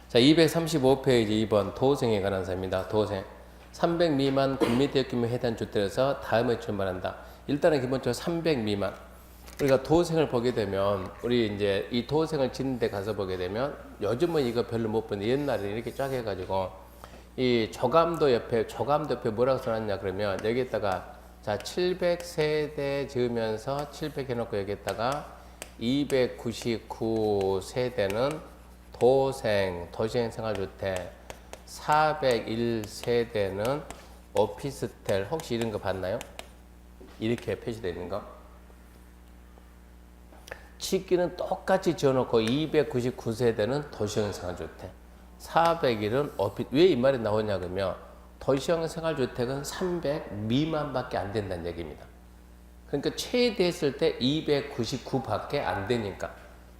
자, 235페이지 2번 도생에 관한 사입니다. 도생. 300 미만 군민대역 규모 해당 주택에서 다음에 출발한다. 일단은 기본적으로 300 미만. 우리가 도생을 보게 되면 우리 이제 이 도생을 짓는 데 가서 보게 되면 요즘은 이거 별로 못 보는데 옛날에 이렇게 쫙 해가지고 이 조감도 옆에 뭐라고 써놨냐 그러면 여기에다가 자 700세대 지으면서 700 해놓고 여기에다가 299세대는 도시행 생활주택, 401세대는 오피스텔. 혹시 이런 거 봤나요? 이렇게 표시되어 있는 거. 치기는 똑같이 지어놓고 299세대는 도시형 생활주택, 401은 왜 이 말이 나오냐 그러면 도시형 생활주택은 300 미만밖에 안 된다는 얘기입니다. 그러니까 최대 했을 때 299밖에 안 되니까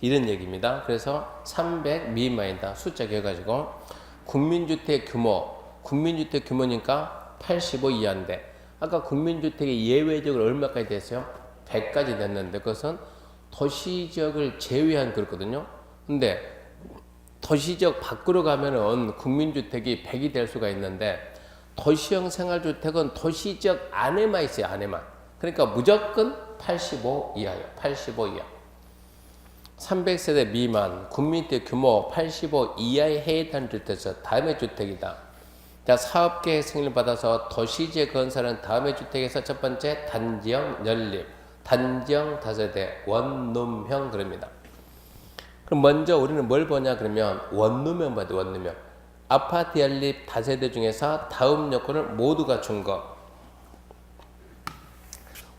이런 얘기입니다. 그래서 300 미만이다. 숫자 기억가지고 국민주택 규모니까 85 이하인데 아까 국민주택이 예외적으로 얼마까지 됐어요? 100까지 됐는데 그것은 도시지역을 제외한 그렇거든요. 근데 도시지역 밖으로 가면은 국민주택이 100이 될 수가 있는데 도시형 생활주택은 도시지역 안에만 있어요. 안에만. 그러니까 무조건 85 이하예요. 85 이하. 300세대 미만 국민주택 규모 85 이하의 해당 주택에서 다음의 주택이다. 자, 사업계획 승인을 받아서 도시지역 건설은 다음의 주택에서 첫 번째 단지형 연립, 단지형 다세대, 원룸형 그럽니다. 그럼 먼저 우리는 뭘 보냐 그러면 원룸형 봐야 돼. 원룸형. 아파트 연립 다세대 중에서 다음 요건을 모두 갖춘 거.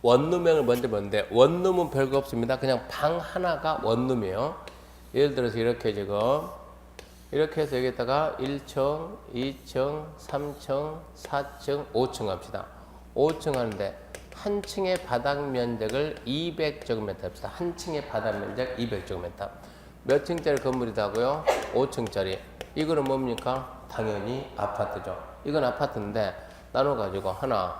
원룸형을 먼저 보는데 원룸은 별거 없습니다. 그냥 방 하나가 원룸이에요. 예를 들어서 이렇게 지금 이렇게 해서 여기다가 1층, 2층, 3층, 4층, 5층 합시다. 5층 하는데 한 층의 바닥 면적을 200제곱미터 합시다. 한 층의 바닥 면적 200제곱미터. 몇 층짜리 건물이다고요? 5층짜리. 이거는 뭡니까? 당연히 아파트죠. 이건 아파트인데 나눠가지고 하나,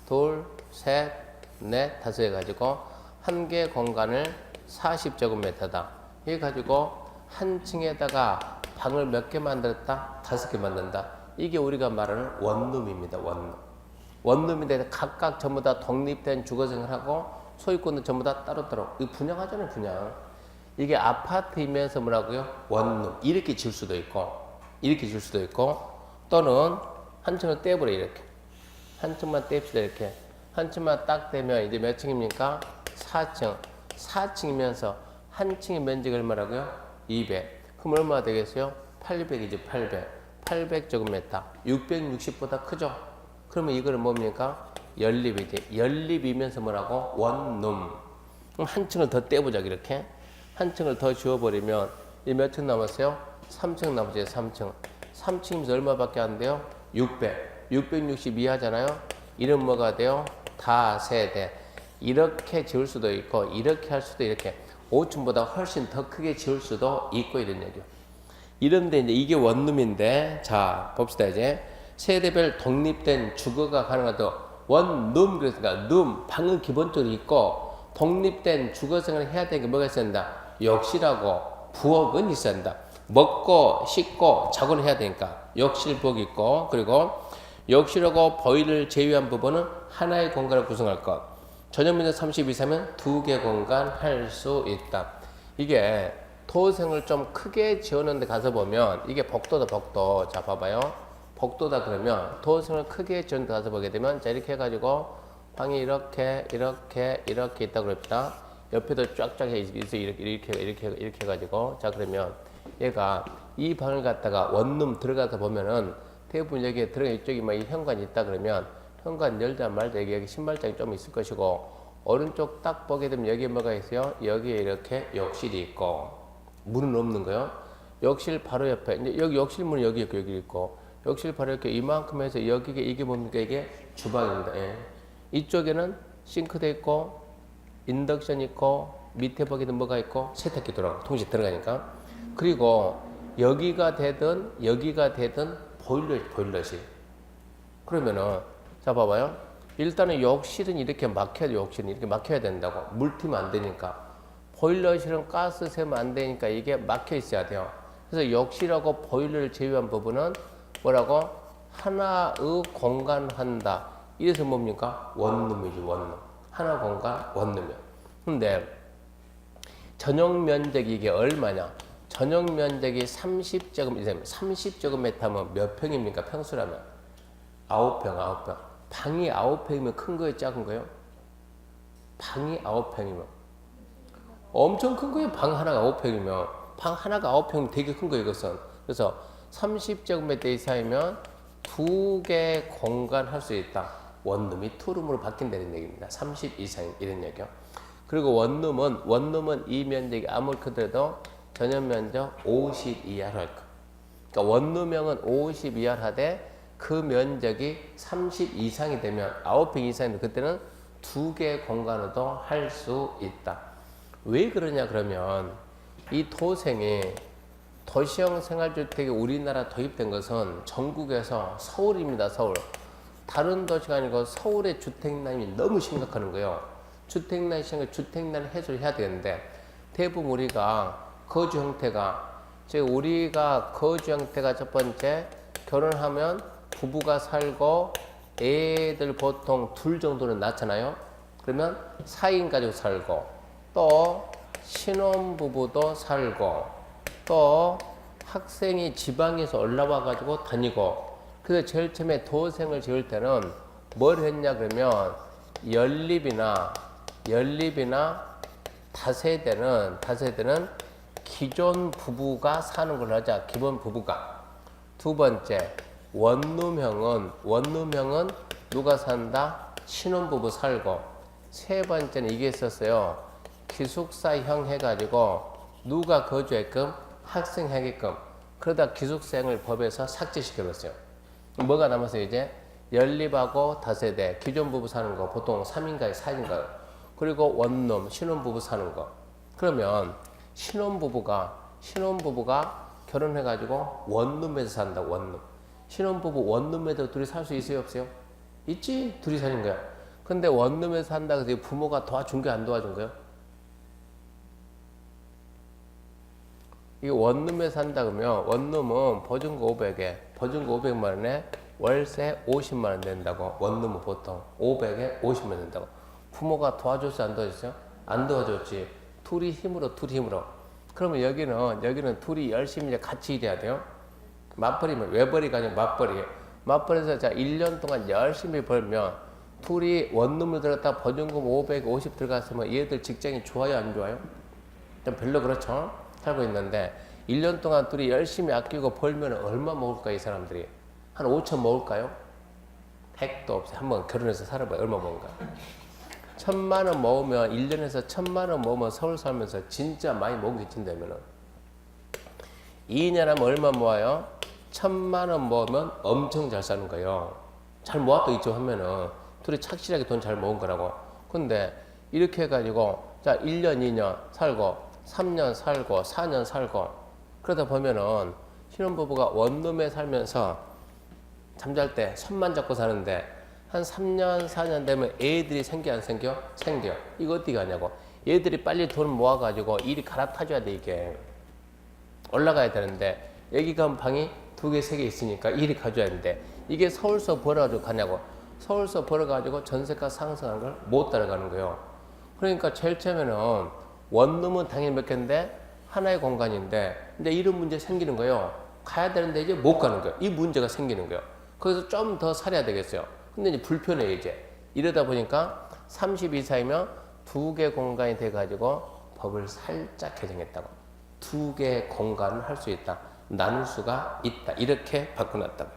둘, 셋, 넷, 다섯 해가지고 한 개 공간을 40제곱미터다. 이거 가지고 한 층에다가 방을 몇 개 만들었다? 5개 만든다. 이게 우리가 말하는 원룸입니다. 원룸. 원룸인데 각각 전부 다 독립된 주거생활하고 소유권은 전부 다 따로따로. 이거 분양하잖아요. 분양. 이게 아파트이면서 뭐라고요? 원룸. 이렇게 질 수도 있고 이렇게 질 수도 있고 또는 한 층을 떼버려 이렇게. 한 층만 떼읍시다 이렇게. 한 층만 딱 떼면 이제 몇 층입니까? 4층. 4층이면서 한 층의 면적이 얼마라고요? 200. 그럼 얼마나 되겠어요? 800이지 800. 800제곱미터. 660보다 크죠? 그러면 이거는 뭡니까? 연립이지. 연립이면서 뭐라고? 원룸. 그럼 한 층을 더 떼보자 이렇게. 한 층을 더 지워버리면 이 몇 층 남았어요? 3층 남았어요. 3층. 3층이면서 얼마밖에 안 돼요? 600. 662 하잖아요. 이름 뭐가 돼요? 다세대. 이렇게 지을 수도 있고 이렇게 할 수도 이렇게 5층보다 훨씬 더 크게 지을 수도 있고 이런 얘기죠. 이런데 이제 이게 원룸인데 자 봅시다 이제 세대별 독립된 주거가 가능하다. 원룸 그랬으니까 룸 방은 기본적으로 있고 독립된 주거생활을 해야 되는 게 뭐가 있어야 된다. 욕실하고 부엌은 있어야 된다. 먹고 씻고 자고는 해야 되니까 욕실 부엌 있고 그리고 욕실하고 보일러를 제외한 부분은 하나의 공간을 구성할 것. 전용면적 30 이상이면 2개 공간 할 수 있다. 이게 도생을 좀 크게 지었는데 가서 보면 이게 복도다 복도. 자 봐봐요. 복도다 그러면 도생을 크게 지었는데 가서 보게 되면 자 이렇게 해가지고 방이 이렇게 있다고 그럽니다. 옆에도 쫙쫙 있어 이렇게 해가지고 자 그러면 얘가 이 방을 갖다가 원룸 들어가서 보면은 대부분 여기에 들어가 이쪽이 막 이 현관이 있다 그러면 현관 열자 말자 여기 신발장이 좀 있을 것이고 오른쪽 딱 보게 되면 여기에 뭐가 있어요? 여기에 이렇게 욕실이 있고 문은 없는 거요. 욕실 바로 옆에 이제 여기 욕실 문은 여기 있고 여기 있고 욕실 바로 이렇게 이만큼 해서 여기에 이게 뭡니까? 이게 주방입니다. 예. 이쪽에는 싱크대 있고 인덕션 있고 밑에 보게 되면 뭐가 있고 세탁기 돌아가고 동시에 들어가니까 그리고 여기가 되든 보일러실. 그러면은 자 봐봐요. 일단은 욕실은 이렇게 막혀야 된다고. 물 튀면 안 되니까. 보일러실은 가스 새면 안 되니까 이게 막혀 있어야 돼요. 그래서 욕실하고 보일러를 제외한 부분은 뭐라고? 하나의 공간한다. 이래서 뭡니까? 원룸이지, 원룸. 하나 공간, 원룸이야. 근데 전용 면적이 이게 얼마냐? 전용 면적이 30제곱미터, 30제곱미터면 몇 평입니까? 평수라면? 9평, 9평. 방이 9평이면 큰 거예요, 작은 거예요? 방이 9평이면 엄청 큰 거예요. 방 하나가 9평이면. 방 하나가 9평이면 되게 큰 거예요, 이것은. 그래서 30제곱미터 이상이면 2개 공간 할 수 있다. 원룸이 투룸으로 바뀐다는 얘기입니다. 30 이상 이런 얘기요. 그리고 원룸은 이 면적이 아무리 크더라도 전용 면적 50 이하로 할 거. 그러니까 원룸형은 50 이하로 하되 그 면적이 30 이상이 되면 9평 이상이면 그때는 2개 공간으로도 할 수 있다. 왜 그러냐 그러면 이 도생이 도시형 생활주택이 우리나라 도입된 것은 전국에서 서울입니다. 서울. 다른 도시가 아니고 서울의 주택난이 너무 심각한 거예요. 주택난 심각, 주택난 해소를 해야 되는데 대부분 우리가 거주 형태가 우리가 거주 형태가 첫 번째 결혼하면 부부가 살고 애들 보통 둘 정도는 낳잖아요. 그러면 4인 가족 살고 또 신혼부부도 살고 또 학생이 지방에서 올라와 가지고 다니고. 그래서 제일 처음에 도생을 지을 때는 뭘 했냐 그러면 연립이나 다세대는 기존 부부가 사는 걸 하자. 기본 부부가. 두 번째 원룸형은 누가 산다? 신혼부부 살고. 세 번째는 이게 있었어요. 기숙사형 해가지고 누가 거주했끔? 학생 하게끔. 그러다 기숙사형을 법에서 삭제시켜버렸어요. 뭐가 남았어요 이제? 연립하고 다세대, 기존 부부 사는 거 보통 3인가요? 4인가요? 그리고 원룸, 신혼부부 사는 거. 그러면 신혼부부가 결혼해가지고 원룸에서 산다. 원룸. 신혼부부 원룸에도 둘이 살 수 있어요? 없어요? 있지. 둘이 사는 거야. 근데 원룸에서 산다 그래서 부모가 도와준 게 안 도와준 거예요? 이 원룸에 산다 그러면 원룸은 보증금 500에 보증금 500만 원에 월세 50만 원 낸다고. 원룸은 보통 500에 50만 원 낸다고. 부모가 도와줬어요? 안 도와줬어요? 안 도와줬지. 둘이 힘으로. 그러면 여기는 둘이 열심히 이제 같이 일해야 돼요. 맞벌이면 외벌이가 아니고 맞벌이에요. 맞벌이에서 자 1년 동안 열심히 벌면 둘이 원룸을 들었다 보증금 550 들어갔으면 얘들 직장이 좋아요? 안 좋아요? 좀 별로 그렇죠? 살고 있는데 1년 동안 둘이 열심히 아끼고 벌면 얼마 먹을까 이 사람들이? 한 5천 먹을까요? 택도 없어요. 한번 결혼해서 살아봐요. 얼마 먹을까? 1,000만 원 모으면 1년에서 1,000만 원 모으면 서울 살면서 진짜 많이 모으겠지 되면은 2년 하면 얼마 모아요? 1,000만 원 모으면 엄청 잘 사는 거예요. 잘 모았다 있죠 하면은 둘이 착실하게 돈 잘 모은 거라고. 근데 이렇게 해가지고 자 1년 2년 살고 3년 살고 4년 살고 그러다 보면은 신혼부부가 원룸에 살면서 잠잘 때 손만 잡고 사는데 한 3년 4년 되면 애들이 생겨 안 생겨? 생겨. 이거 어떻게 하냐고. 얘들이 빨리 돈 모아가지고 일이 갈아타줘야 돼. 이게 올라가야 되는데 여기 가면 방이 2개 3개 있으니까 일이 가져야 되는데 이게 서울서 벌어가지고 가냐고. 서울서 벌어가지고 전세가 상승한 걸 못 따라가는 거예요. 그러니까 제일 처음에는 원룸은 당연히 몇 개인데 하나의 공간인데 근데 이런 문제 생기는 거예요. 가야 되는데 이제 못 가는 거예요. 이 문제가 생기는 거예요. 그래서 좀 더 살아야 되겠어요. 근데 이제 불편해요 이제. 이러다 보니까 30 이상이면 2개 공간이 돼가지고 법을 살짝 개정했다고. 2개 공간을 할 수 있다. 나눌 수가 있다. 이렇게 바꿔놨다고.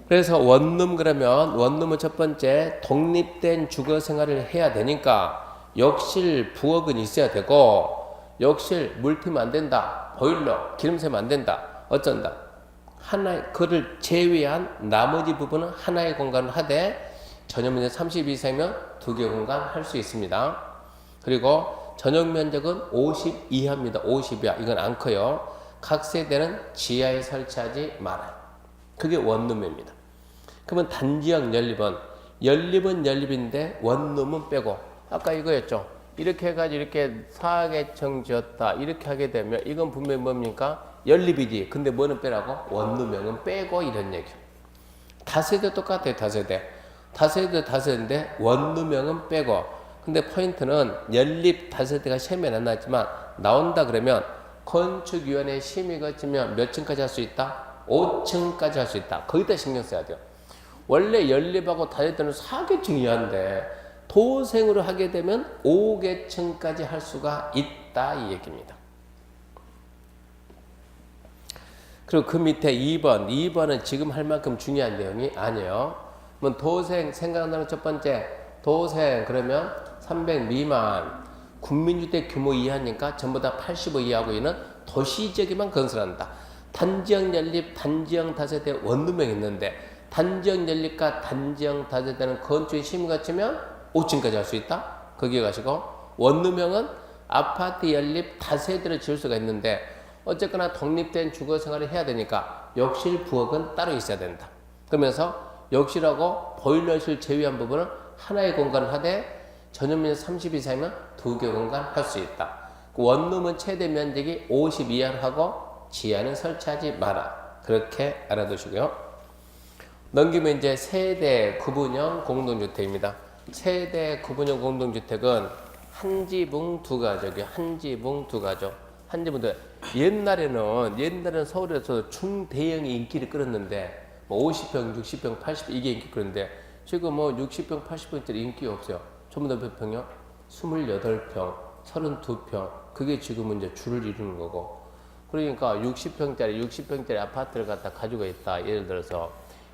그래서 원룸 그러면 원룸은 첫 번째 독립된 주거 생활을 해야 되니까 욕실 부엌은 있어야 되고 욕실 물 튀면 안 된다. 보일러 기름 새면 안 된다. 어쩐다. 그를 제외한 나머지 부분은 하나의 공간을 하되 전용면적 30 이상이면 2개 공간 할 수 있습니다. 그리고 전용 면적은 50 이하입니다. 50 이하. 이건 안 커요. 각 세대는 지하에 설치하지 말아요. 그게 원룸입니다. 그러면 단지형 연립은 연립인데 원룸은 빼고 아까 이거였죠. 이렇게 해가지고 이렇게 4계층 지었다. 이렇게 하게 되면 이건 분명히 뭡니까? 연립이지. 근데 뭐는 빼라고? 원룸형은 빼고 이런 얘기야. 다세대 똑같아요. 다세대인데 원룸형은 빼고. 근데 포인트는 연립 다세대가 시험에 안 나왔지만 나온다 그러면 건축위원회 심의 거치면 몇 층까지 할 수 있다? 5층까지 할 수 있다. 거기다 신경 써야 돼요. 원래 연립하고 다세대는 4계층 이하인데 도생으로 하게 되면 5계층까지 할 수가 있다 이 얘기입니다. 그리고 그 밑에 2번은 지금 할 만큼 중요한 내용이 아니에요. 그럼 도생 생각나는 첫 번째 도생 그러면 300 미만 국민주택 규모 이하니까 전부 다 85 이하고 있는 도시지역에만 건설한다. 단지형 연립, 단지형 다세대 원룸형 있는데 단지형 연립과 단지형 다세대는 건축에 심의 거치면 5층까지 할 수 있다. 거기에 가시고 원룸형은 아파트 연립 다세대를 지을 수가 있는데 어쨌거나 독립된 주거 생활을 해야 되니까 욕실 부엌은 따로 있어야 된다. 그러면서 욕실하고 보일러실 제외한 부분은 하나의 공간을 하되 전용면 30 이상이면 2개 공간 할 수 있다. 원룸은 최대 면적이 50 이하로 하고 지하는 설치하지 마라. 그렇게 알아두시고요. 넘기면 이제 세대 구분형 공동주택입니다. 세대 구분형 공동주택은 한 지붕 두 가족이요. 한 지붕 두 가족. 한 지붕 두 가족. 옛날에는 서울에서 중대형이 인기를 끌었는데 뭐 50평, 60평, 80평 이게 인기 끌었는데 지금 뭐 60평, 80평짜리 인기 없어요. 전부 다 몇 평이요? 28평, 32평. 그게 지금은 이제 줄을 이루는 거고. 그러니까 60평짜리 아파트를 갖다 가지고 있다. 예를 들어서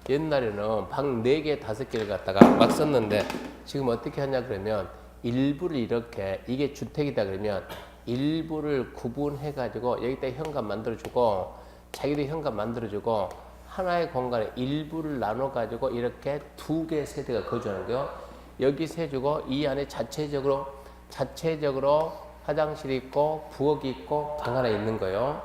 옛날에는 방 4개, 5개를 갖다가 막 썼는데 지금 어떻게 하냐 그러면 일부를 이렇게 이게 주택이다 그러면 일부를 구분해 가지고 여기다 현관 만들어주고 자기도 현관 만들어주고 하나의 공간에 일부를 나눠 가지고 이렇게 2개 세대가 거주하는 거예요. 여기 세주고 이 안에 자체적으로 화장실이 있고 부엌이 있고 방 하나 있는 거예요.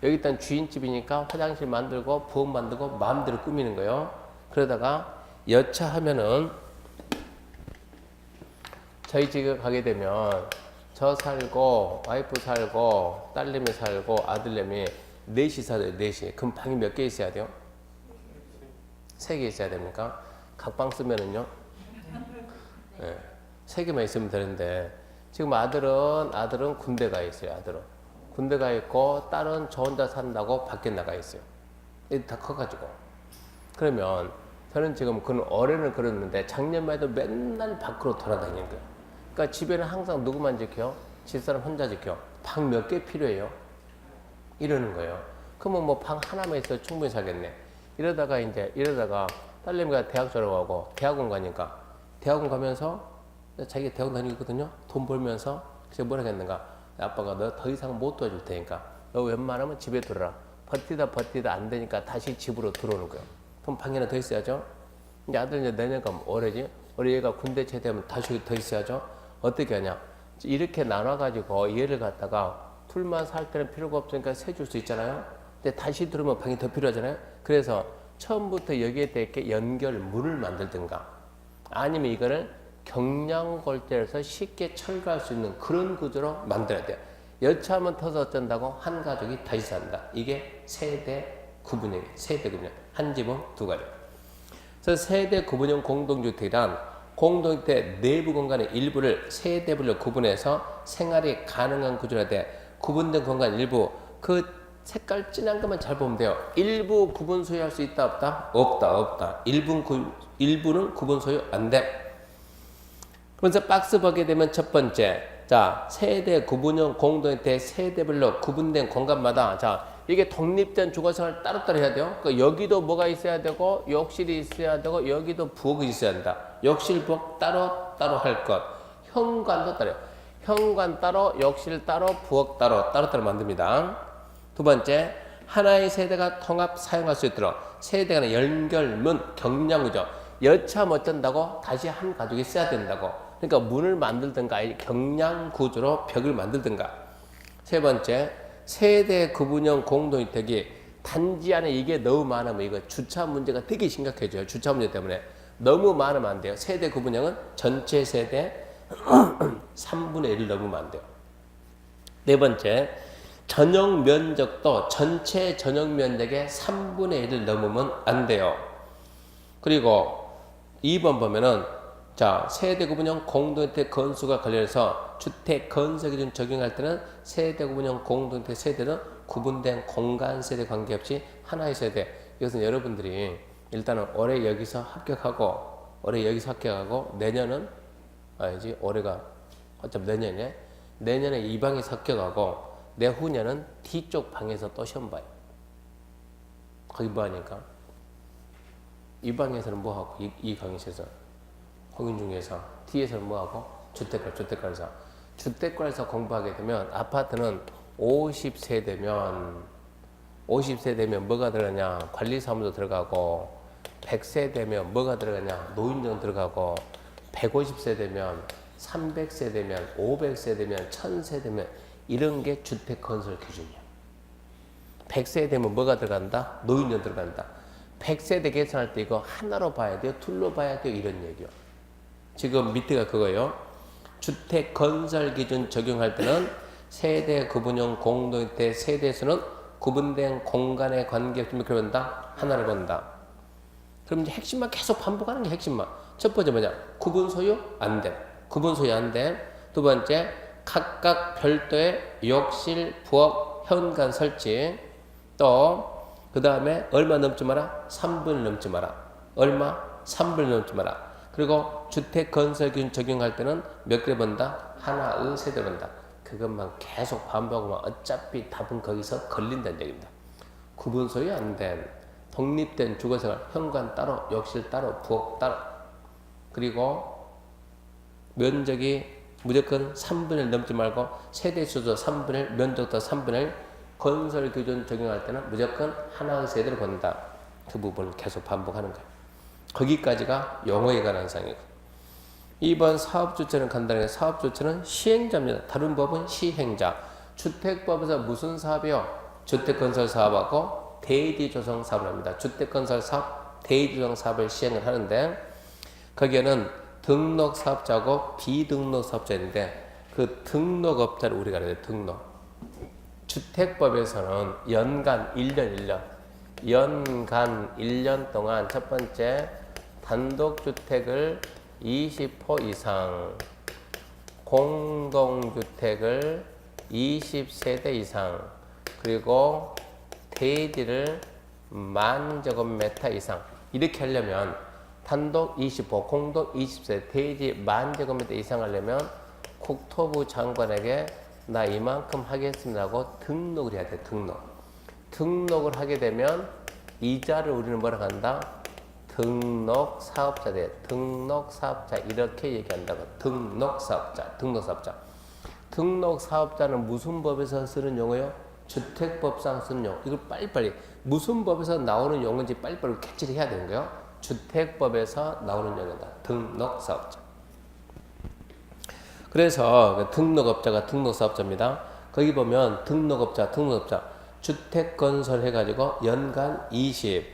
여기 일단 주인집이니까 화장실 만들고 부엌 만들고 마음대로 꾸미는 거예요. 그러다가 여차하면은 저희 집에 가게 되면 저 살고 와이프 살고 딸내미 살고 아들내미 넷이 살아요. 넷이. 그럼 방이 몇 개 있어야 돼요? 3개 있어야 됩니까? 각방 쓰면은요? 네, 3개만 있으면 되는데 지금 아들은 군대 가 있어요. 아들은 군대 가 있고 딸은 저 혼자 산다고 밖에 나가 있어요. 다 커가지고 그러면 저는 지금 그런 어른을 그렸는데 작년만 해도 맨날 밖으로 돌아다니는 거예요. 그러니까 집에는 항상 누구만 지켜? 집사람 혼자 지켜. 방 몇 개 필요해요? 이러는 거예요. 그러면 뭐 방 하나만 있어도 충분히 살겠네. 이러다가 딸내미가 대학 졸업하고 대학원 가니까 대학원 가면서 자기가 대학원 다니거든요. 돈 벌면서 그래서 뭐라 했는가? 아빠가 너 더 이상 못 도와줄 테니까 너 웬만하면 집에 들어라. 버티다 안 되니까 다시 집으로 들어오는 거예요. 그럼 방이 하나 더 있어야죠. 이제 아들 이제 내년 가면 올해지. 우리 얘가 군대 제대하면 다시 더 있어야죠. 어떻게 하냐? 이렇게 나눠가지고 얘를 갖다가 둘만 살 때는 필요가 없으니까 세줄 수 있잖아요. 근데 다시 들으면 방이 더 필요하잖아요. 그래서 처음부터 여기에 대해 연결문을 만들든가 아니면 이거를 경량골재에서 쉽게 철거할 수 있는 그런 구조로 만들어야 돼요. 여차하면 터서 어쩐다고 한 가족이 다시 산다. 이게 세대 구분형. 한 지붕 두 가족. 그래서 세대 구분형 공동주택이란 공동주택 내부 공간의 일부를 세대별로 구분해서 생활이 가능한 구조라 돼. 구분된 공간 일부 그 색깔 진한 것만 잘 보면 돼요. 일부 구분 소유할 수 있다 없다? 없다. 일부는 구분 소유 안 돼. 그래서 박스 보게 되면 첫 번째, 자 세대 구분형 공동주택 세대별로 구분된 공간마다 자 이게 독립된 주거생활을 따로따로 해야 돼요. 그러니까 여기도 뭐가 있어야 되고 욕실이 있어야 되고 여기도 부엌이 있어야 된다. 욕실 부엌 따로 할 것. 현관도 따로. 현관 따로, 욕실 따로, 부엌 따로 만듭니다. 두 번째, 하나의 세대가 통합 사용할 수 있도록 세대 간의 연결문, 경량구조. 여차하면 어쩐다고? 다시 한 가족이 써야 된다고. 그러니까 문을 만들든가 경량구조로 벽을 만들든가. 세 번째, 세대 구분형 공동주택이 단지 안에 이게 너무 많으면 이거 주차 문제가 되게 심각해져요. 주차 문제 때문에. 너무 많으면 안 돼요. 세대 구분형은 전체 세대, 3분의 1을 넘으면 안 돼요. 네 번째, 전용 면적도 전체 전용 면적의 3분의 1을 넘으면 안 돼요. 그리고 2번 보면은 자, 세대 구분형 공동주택 건수가 관련해서 주택 건설 기준 적용할 때는 세대 구분형 공동주택 세대는 구분된 공간 세대 관계없이 하나의 세대. 이것은 여러분들이 일단은 올해 여기서 합격하고 내년은 아니지 올해가 어차피 내년에 이 방에서 합격하고 내후년은 뒤쪽 방에서 또 시험 봐요. 거기 뭐 하니까 이 방에서는 뭐 하고 이 강의실에서 홍인중에서 T에서는 뭐하고? 주택관에서 공부하게 되면 아파트는 50세대면 뭐가 들어가냐? 관리사무소 들어가고 100세대면 뭐가 들어가냐? 노인정 들어가고 150세대면 300세대면 500세대면 1000세대면 이런 게 주택건설 기준이야. 100세대면 뭐가 들어간다? 노인정 들어간다. 100세대 계산할 때 이거 하나로 봐야 돼요? 둘로 봐야 돼요? 이런 얘기요. 지금 밑에가 그거예요. 주택 건설 기준 적용할 때는 세대 구분형 공동주택 세대수는 구분된 공간에 관계없이 이렇게 본다. 하나를 본다. 그럼 이제 핵심만 계속 반복하는 게 핵심만. 첫 번째 뭐냐? 구분 소유 안 돼. 두 번째 각각 별도의 욕실, 부엌, 현관 설치. 또 그 다음에 얼마 넘지 마라? 3분을 넘지 마라. 얼마? 3분을 넘지 마라. 그리고 주택 건설 기준 적용할 때는 몇 개 본다? 하나의 세대 본다. 그것만 계속 반복하면 어차피 답은 거기서 걸린다는 얘기입니다. 구분 소유 안 된 독립된 주거생활, 현관 따로, 욕실 따로, 부엌 따로. 그리고 면적이 무조건 3분의 1 넘지 말고 세대수도 3분의 1, 면적도 3분의 1, 건설 기준 적용할 때는 무조건 하나의 세대를 본다. 그 부분을 계속 반복하는 거예요. 거기까지가 용어에 관한 사항이고. 2번 사업주체는 간단하게 사업주체는 시행자입니다. 다른 법은 시행자. 주택법에서 무슨 사업이요? 주택건설 사업하고 대지조성 사업을 합니다. 주택건설 사업, 대지조성 사업을 시행을 하는데 거기에는 등록사업자하고 비등록사업자인데 그 등록업자를 우리가 알아야 돼요. 등록. 주택법에서는 연간 1년 동안 첫 번째 단독주택을 20호 이상, 공동주택을 20세대 이상, 그리고 대지를 10,000제곱미터 이상 이렇게 하려면 단독 20호, 공동 20세대, 대지 10,000제곱미터 이상 하려면 국토부 장관에게 나 이만큼 하겠습니다 하고 등록을 해야 돼. 등록을 하게 되면 이자를 우리는 뭐라고 한다? 등록사업자 돼. 등록사업자 이렇게 얘기한다고. 등록사업자는 무슨 법에서 쓰는 용어요? 주택법상 쓰는 용어. 이걸 빨리빨리 무슨 법에서 나오는 용어인지 빨리빨리 캐치를 해야 되는 거예요. 주택법에서 나오는 용어다. 등록사업자. 그래서 등록업자가 등록사업자입니다. 거기 보면 등록업자 주택건설 해가지고 연간 20,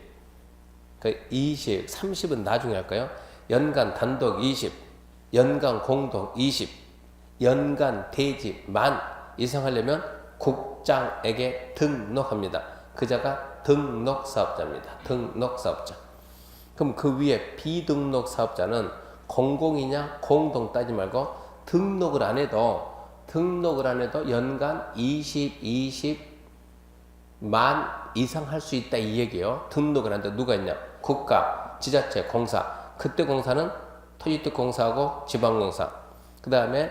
30은 나중에 할까요? 연간 단독 20, 연간 공동 20, 연간 대지 10,000 이상 하려면 국장에게 등록합니다. 그자가 등록사업자입니다. 등록사업자. 그럼 그 위에 비등록사업자는 공공이냐 공동 따지 말고 등록을 안 해도 연간 20 만 이상 할 수 있다 이 얘기예요. 등록을 한다. 누가 있냐? 국가, 지자체, 공사. 그때 공사는 토지특공사하고 지방공사. 그 다음에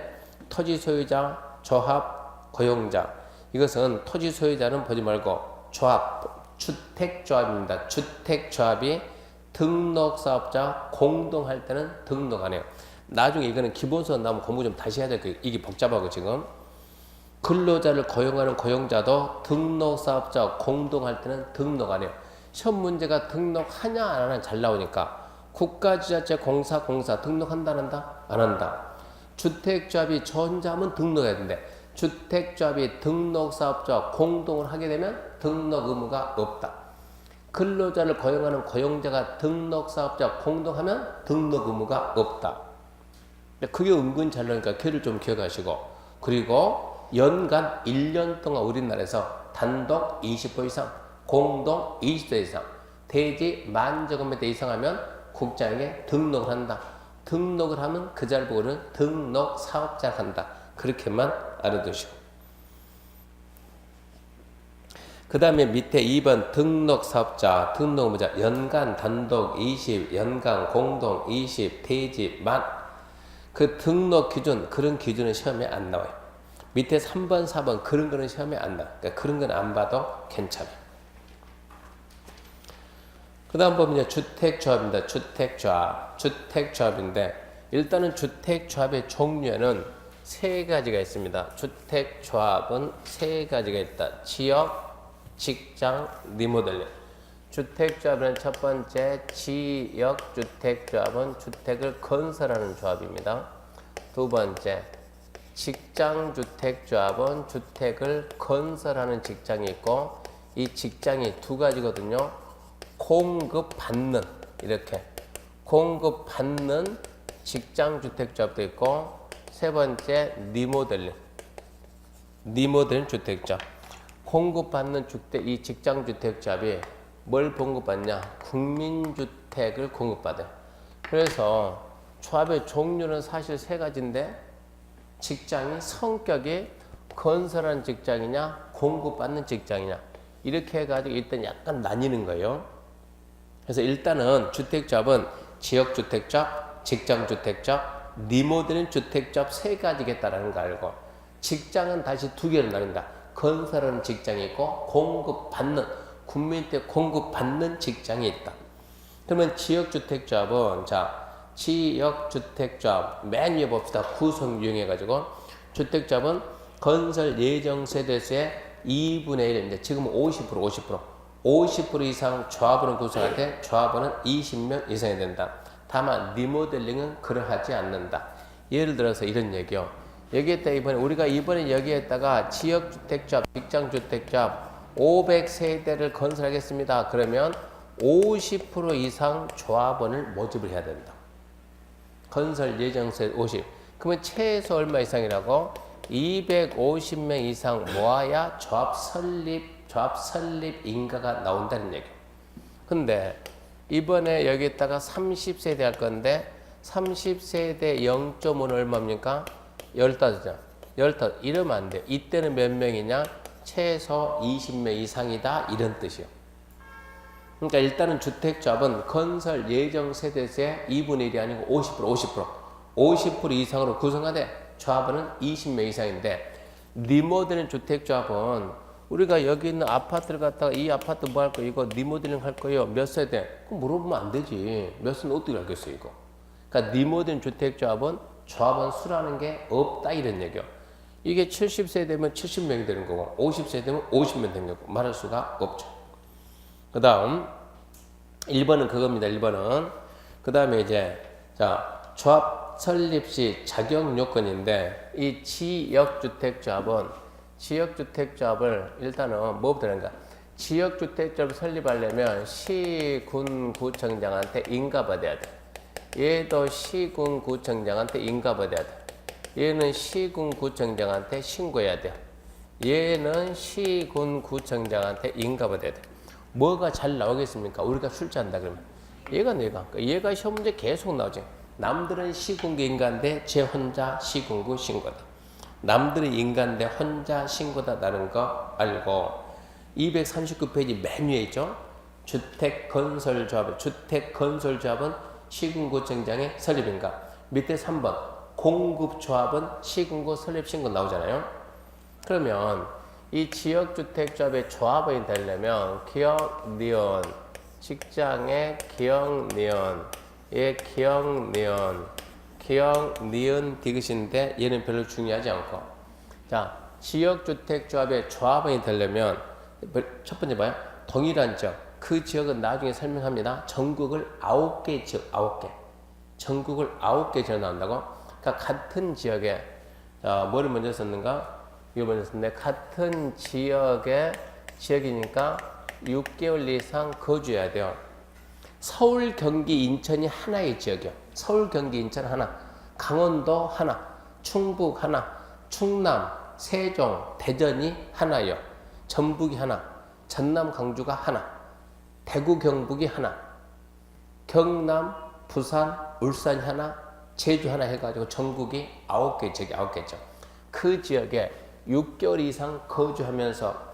토지 소유자, 조합, 고용자. 이것은 토지 소유자는 보지 말고 조합, 주택조합입니다. 주택조합이 등록사업자 공동할 때는 등록 안 해요. 나중에 이거는 기본서원 나오면 공부 좀 다시 해야 될 거예요. 이게 복잡하고 지금. 근로자를 고용하는 고용자도 등록사업자 공동할 때는 등록 안 해요. 시험 문제가 등록하냐 안 하냐 잘 나오니까 국가, 지자체, 공사 등록한다 안 한다? 안 한다. 주택조합이 전자하면 등록해야 되는데 주택조합이 등록사업자 공동을 하게 되면 등록 의무가 없다. 근로자를 고용하는 고용자가 등록사업자 공동하면 등록 의무가 없다. 그게 은근 잘 나오니까 걔를 좀 기억하시고, 그리고 연간 1년 동안 우리나라에서 단독 20% 이상, 공동 20% 이상, 대지 만제곱미터 이상 하면 국장에 등록을 한다. 등록을 하면 그 잘 보고는 등록 사업자를 한다. 그렇게만 알아두시고. 그 다음에 밑에 2번 등록 사업자, 등록은 뭐죠? 연간 단독 20, 연간 공동 20, 대지 만. 그 등록 기준, 그런 기준은 시험에 안 나와요. 밑에 3번, 4번 그런 거는 시험에 안 나와요. 그러니까 그런 건 안 봐도 괜찮아요. 그 다음 보면 주택조합입니다. 주택조합인데 일단은 주택조합의 종류에는 세 가지가 있습니다. 주택조합은 세 가지가 있다. 지역, 직장, 리모델링. 주택조합은 첫 번째 지역주택조합은 주택을 건설하는 조합입니다. 두 번째 직장주택조합은 주택을 건설하는 직장이 있고 이 직장이 두 가지거든요. 공급받는 이렇게 공급받는 직장주택조합도 있고 세 번째 리모델링 주택조합. 공급받는 주택, 이 직장주택조합이 뭘 공급받냐? 국민주택을 공급받아요. 그래서 조합의 종류는 사실 세 가지인데 직장이 성격이 건설하는 직장이냐 공급받는 직장이냐 이렇게 해가지고 일단 약간 나뉘는 거예요. 그래서 일단은 주택조합은 지역주택조합, 직장주택조합, 리모델링 주택조합 세 가지겠다라는 거 알고 직장은 다시 두 개로 나뉜다. 건설하는 직장이 있고 공급받는 국민주택 공급받는 직장이 있다. 그러면 지역주택조합은 지역주택조합 맨 위에 봅시다. 구성 이용해가지고 주택조합은 건설 예정 세대수의 2분의 1입니다. 지금은 50% 이상 조합원을 구성할 때 조합원은 20명 이상이 된다. 다만 리모델링은 그러하지 않는다. 예를 들어서 이런 얘기요. 여기에다 우리가 이번에 여기에다가 지역주택조합, 직장주택조합 500세대를 건설하겠습니다. 그러면 50% 이상 조합원을 모집을 해야 된다. 건설 예정세 50. 그러면 최소 얼마 이상이라고? 250명 이상 모아야 조합 설립 인가가 나온다는 얘기. 근데 이번에 여기에다가 30세대 할 건데 30세대 0.5는 얼마입니까? 15장. 15. 이러면 안 돼. 이때는 몇 명이냐? 최소 20명 이상이다. 이런 뜻이요. 그러니까 일단은 주택조합은 건설 예정 세대수의 2분의 1이 아니고 50% 이상으로 구성하되 조합원은 20명 이상인데 리모델링 주택조합은 우리가 여기 있는 아파트를 갖다가 이 아파트 뭐 할 거예요? 이거 리모델링 할 거예요? 몇 세대? 그럼 물어보면 안 되지. 몇 세는 어떻게 알겠어요, 이거? 그러니까 리모델링 주택조합은 조합원 수라는 게 없다 이런 얘기요. 이게 70세대면 70명이 되는 거고 50세대면 50명 되는 거고 말할 수가 없죠. 그 다음 1번은 그겁니다. 1번은 그 다음에 이제 조합 설립 시 자격 요건인데 이 지역주택조합을 일단은 뭐부터 하는가? 지역주택조합을 설립하려면 시군구청장한테 인가받아야 돼. 얘도 시군구청장한테 인가받아야 돼. 얘는 시군구청장한테 신고해야 돼. 얘는 시군구청장한테 인가받아야 돼. 뭐가 잘 나오겠습니까? 우리가 출제한다 그러면 얘가 시험 문제 계속 나오지. 남들은 시군구 인가인데 제 혼자 시군구 신고다. 남들은 인가인데 혼자 신고다라는 거 알고 239페이지 맨 위에 있죠. 주택건설조합은 시군구청장의 설립인가. 밑에 3번 공급조합은 시군구 설립신고 나오잖아요. 그러면 이 지역주택조합의 조합원이 되려면 기억니은, 직장의 기억니은, 기억니은 디귿인데 얘는 별로 중요하지 않고 지역주택조합의 조합원이 되려면 첫 번째 뭐야? 동일한 지역. 그 지역은 나중에 설명합니다. 전국을 9개 지역, 9개. 전국을 9개 지역 나온다고? 그러니까 같은 지역에 뭐를 먼저 썼는가? 이거 먼저 썼는데 같은 지역이니까 6개월 이상 거주해야 돼요. 서울, 경기, 인천이 하나의 지역이요. 서울, 경기, 인천 하나. 강원도 하나, 충북 하나, 충남, 세종, 대전이 하나요. 전북이 하나, 전남, 강주가 하나, 대구, 경북이 하나, 경남, 부산, 울산이 하나, 제주 하나 해가지고 전국이 9개 지역이 9개죠. 그 지역에 6개월 이상 거주하면서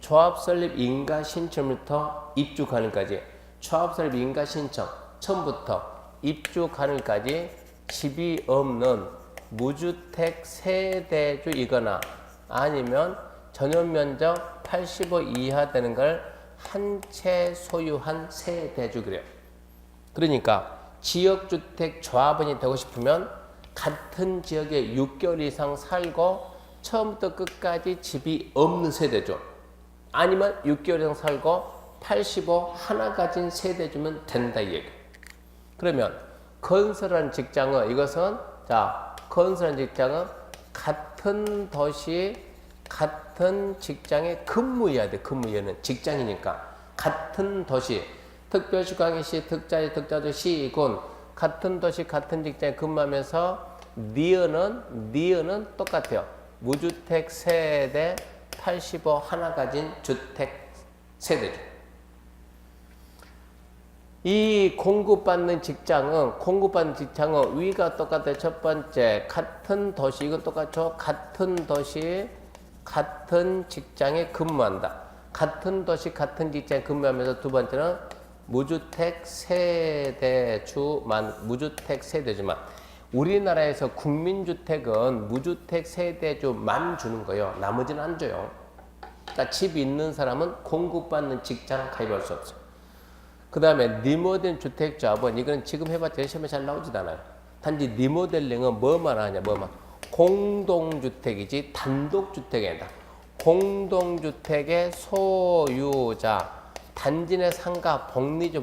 조합 설립 인가 신청부터 입주 가능까지, 조합 설립 인가 신청 처음부터 입주 가능까지 집이 없는 무주택 세대주이거나 아니면 전용 면적 85 이하 되는 걸 한 채 소유한 세대주 그래요. 그러니까 지역주택 조합원이 되고 싶으면 같은 지역에 6개월 이상 살고 처음부터 끝까지 집이 없는 세대주, 아니면 6개월 이상 살고 85 하나 가진 세대주면 된다 이 얘기. 그러면 건설한 직장은 이것은 건설한 직장은 같은 도시 같은 직장에 근무해야 돼. 근무해는 직장이니까 같은 도시 특별시, 광역시, 특자시, 특자도, 시군 같은 도시 같은 직장에 근무하면서 니은은 똑같아요. 무주택 세대 85 하나 가진 주택 세대죠. 이 공급받는 직장은 위가 똑같아요. 첫 번째 같은 도시, 이건 똑같죠. 같은 도시 같은 직장에 근무한다. 같은 도시 같은 직장에 근무하면서 두 번째는 무주택 세대주만, 우리나라에서 국민주택은 무주택 세대주만 주는 거예요. 나머지는 안 줘요. 그러니까 집 있는 사람은 공급받는 직장 가입할 수 없어요. 그 다음에 리모델링 주택조합은 이건 지금 해봤자 시험에 잘 나오지도 않아요. 단지 리모델링은 뭐만 하냐, 공동주택이지 단독주택이 아니다. 공동주택의 소유자, 단지 내 상가, 복리죠,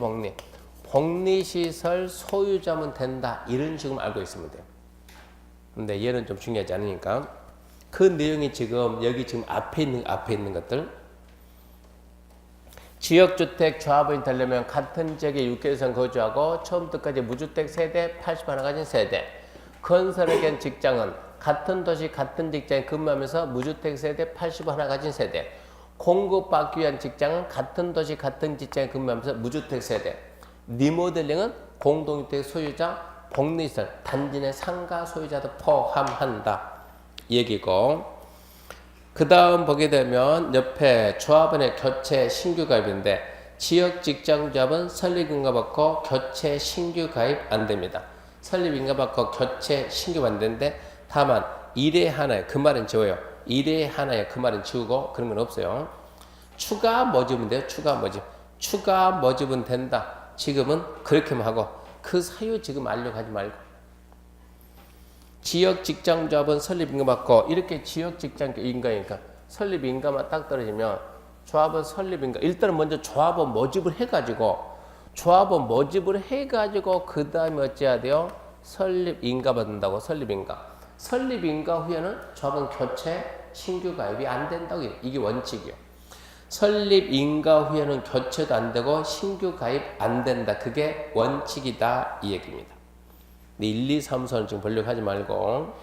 복리시설 소유자면 된다. 이런 식으로 알고 있으면 돼요. 근데 얘는 좀 중요하지 않으니까. 그 내용이 지금 여기 지금 앞에 있는 것들. 지역주택 조합원이 되려면 같은 지역에 6개월 이상 거주하고 처음부터까지 무주택 세대 80 하나 가진 세대. 건설에 대한 직장은 같은 도시 같은 직장에 근무하면서 무주택 세대 80 하나 가진 세대. 공급받기 위한 직장은 같은 도시 같은 직장에 근무하면서 무주택 세대. 리모델링은 공동주택 소유자, 복리시설, 단지 내 상가 소유자도 포함한다. 이 얘기고. 그 다음 보게 되면 옆에 조합원의 교체 신규 가입인데 지역 직장 조합은 설립인가 받고 교체 신규 가입 안 됩니다. 설립인가 받고 교체 신규 안 되는데 다만 1회 하나에 그 말은 지워요. 1회 하나에 그 말은 지우고 그런 건 없어요. 추가 모집은 돼요. 추가 모집은 된다. 지금은 그렇게만 하고 그 사유 지금 알려고 하지 말고. 지역 직장 조합은 설립 인가 받고 이렇게 지역 직장 인가니까 설립 인가만 딱 떨어지면 조합원 설립 인가 일단은 먼저 조합원 모집을 해가지고 그 다음에 어찌해야 돼요? 설립 인가 받는다고. 설립 인가 후에는 조합원 교체 신규 가입이 안 된다고. 이게 원칙이에요. 설립 인가 후에는 교체도 안 되고 신규 가입 안 된다. 그게 원칙이다 이 얘기입니다. 1, 2, 3, 4는 지금 보려고 하지 말고.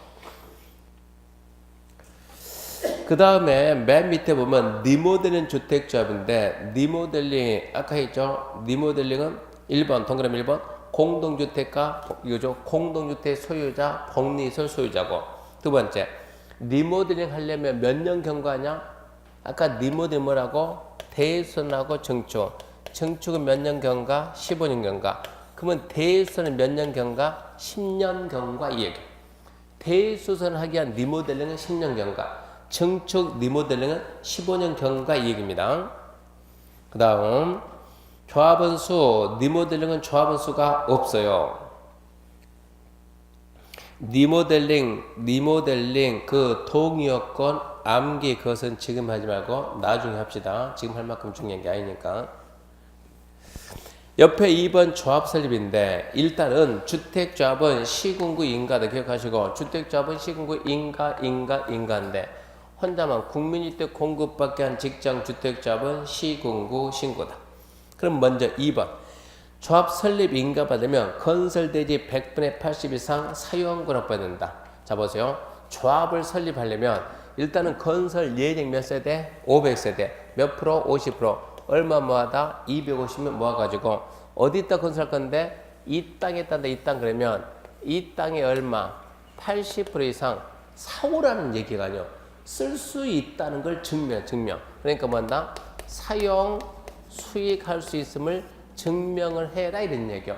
그 다음에 맨 밑에 보면 리모델링 주택조합인데 리모델링 아까 했죠. 리모델링은 1번 동그라미 1번 공동주택가 이거죠. 공동주택 소유자 복리시설 소유자고. 두 번째 리모델링 하려면 몇 년 경과냐? 아까 리모델링 뭐라고? 대수선하고 증축은 몇 년 경과? 15년 경과. 그러면 대수선은 몇 년 경과? 10년 경과 이 얘기. 대수선 하기 위한 리모델링은 10년 경과. 증축 리모델링은 15년 경과 이 얘기입니다. 그 다음 조합원 수, 리모델링은 조합원 수가 없어요. 리모델링 그 동의여건 암기 그것은 지금 하지 말고 나중에 합시다. 지금 할 만큼 중요한 게 아니니까. 옆에 2번 조합 설립인데 일단은 주택조합은 시군구 인가다 기억하시고 주택조합은 시군구 인가인데 혼자만 국민주택 공급받게 한 직장 주택조합은 시군구 신고다. 그럼 먼저 2번 조합 설립 인가가 되면 건설대지 100분의 80 이상 사유원권을 받는다. 자 보세요. 조합을 설립하려면 일단은 건설 예정 몇 세대? 500세대. 몇 프로? 50%. 얼마 모아다? 250명 모아가지고 어디다 건설할 건데? 이 땅에다 이 땅 그러면 이 땅에 얼마? 80% 이상 사오라는 얘기가 아니요. 쓸 수 있다는 걸 증명. 그러니까 뭐다? 사용, 수익할 수 있음을 증명을 해라 이런 얘기요.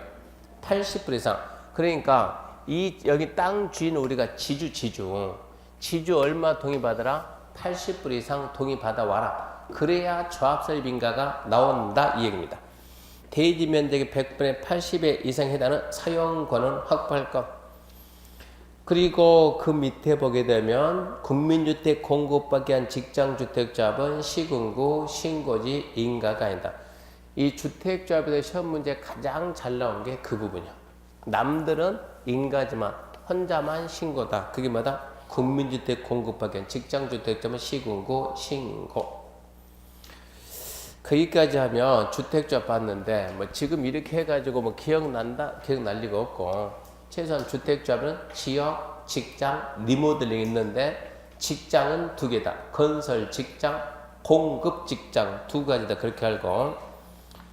80% 이상. 그러니까 여기 땅 주인 우리가 지주 얼마 동의받아라? 80% 이상 동의받아 와라. 그래야 조합 설립 인가가 나온다 이 얘기입니다. 대지 면적의 100분의 80에 이상 해당하는 사용권은 확보할 것. 그리고 그 밑에 보게 되면 국민주택 공급받기 위한 직장주택조합은 시군구 신고지 인가가 아니다. 이 주택조합에서 시험 문제 가장 잘 나온 게 그 부분이야. 남들은 인가지만 혼자만 신고다. 그게 뭐다? 국민주택 공급받기 위한 직장주택조합은 시군구 신고. 거기까지 하면 주택조합 봤는데 뭐 지금 이렇게 해가지고 뭐 기억난다? 기억날 리가 없고 최소한 주택조합은 지역, 직장, 리모델링 있는데 직장은 두 개다. 건설 직장, 공급 직장 두 가지다. 그렇게 알고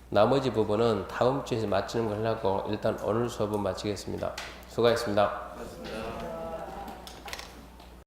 나머지 부분은 다음 주에서 마치는 걸 하고 일단 오늘 수업은 마치겠습니다. 수고하셨습니다.